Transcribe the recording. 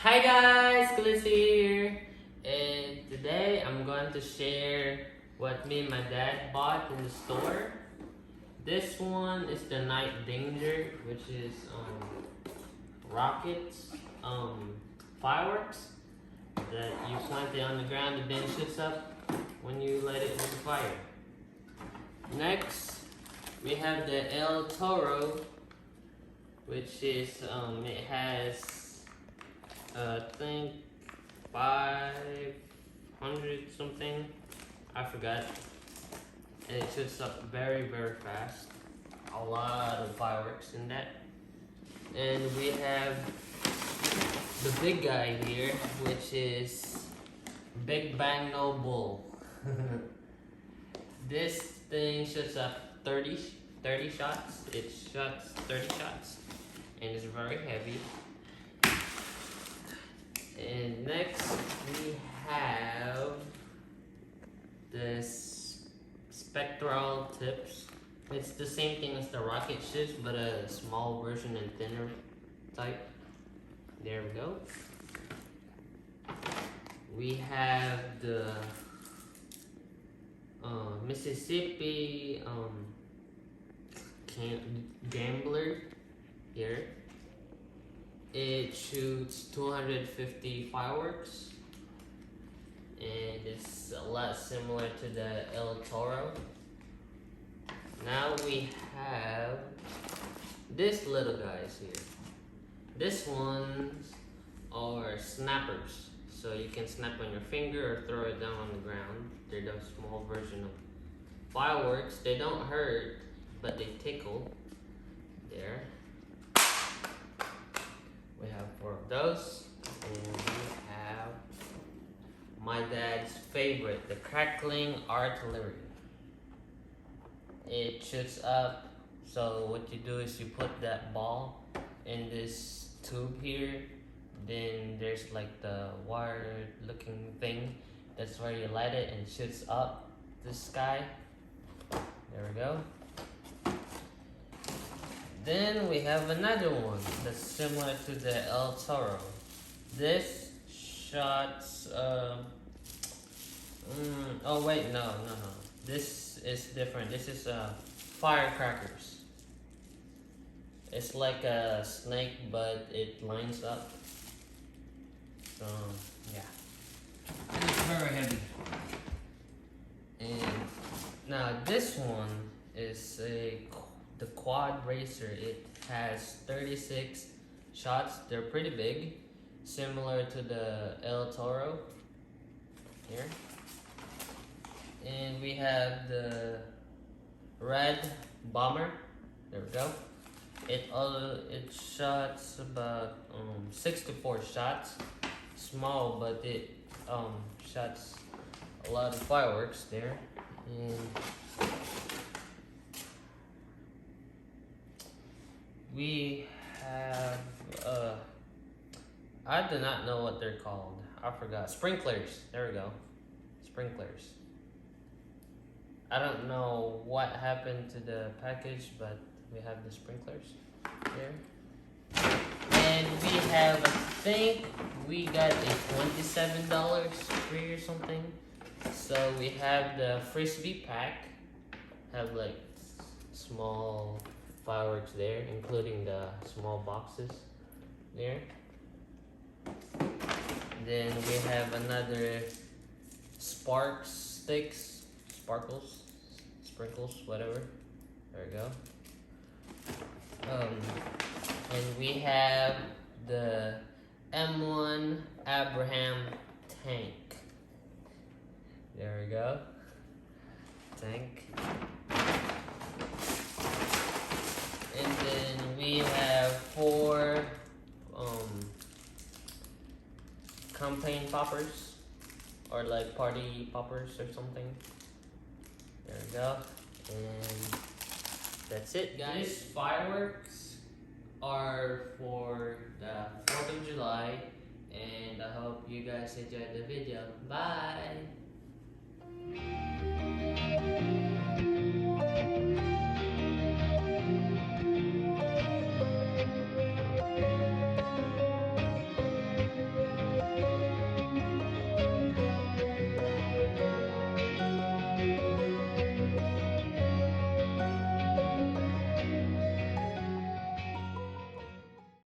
Hi guys, Kulitzzz here, and today I'm going to share what me and my dad bought in the store. This one is the Night Danger, which is rockets, fireworks that you plant it on the ground and then it shoots up when you light it with the fire. Next, we have the El Toro, which is it has I think 500 something, I forgot, and it shoots up very fast. A lot of fireworks in that. And we have the big guy here, which is Big Bang No Bull. This thing shoots up 30 shots. It shoots 30 shots and it's very heavy. And next we have this spectral tips. It's the same thing as the rocket ships, but a small version and thinner type. There we go. We have the Mississippi Gambler here. It shoots 250 fireworks, and it's a lot similar to the El Toro. Now we have this little guys here. This ones are snappers, so you can snap on your finger or throw it down on the ground. They're the small version of fireworks. They don't hurt, but they tickle. There. We have 4 of those, and we have my dad's favorite, the crackling artillery. It shoots up, so what you do is you put that ball in this tube here, then there's like the wire looking thing, that's where you light it and it shoots up the sky. There we go. Then we have another one that's similar to the El Toro. This shots, oh wait, no. This is different. This is firecrackers. It's like a snake, but it lines up. So, yeah. And it's very heavy. And now this one is the Quad Racer. It has 36 shots. They're pretty big, similar to the El Toro here. And we have the Red Bomber. There we go. It shots about 64 shots. Small, but it shots a lot of fireworks there. And we have, I do not know what they're called. I forgot. Sprinklers. There we go. Sprinklers. I don't know what happened to the package, but we have the sprinklers here. And we have, I think we got a $27 free or something. So we have the Frisbee pack. Have like small fireworks there, including the small boxes there. Then we have another sprinkles, whatever. There we go. And we have the M1 Abraham tank. There we go. Tank. And then we have 4 campaign poppers, or like party poppers or something. There we go. And that's it, guys. These fireworks are for the 4th of July, and I hope you guys enjoyed the video. Bye!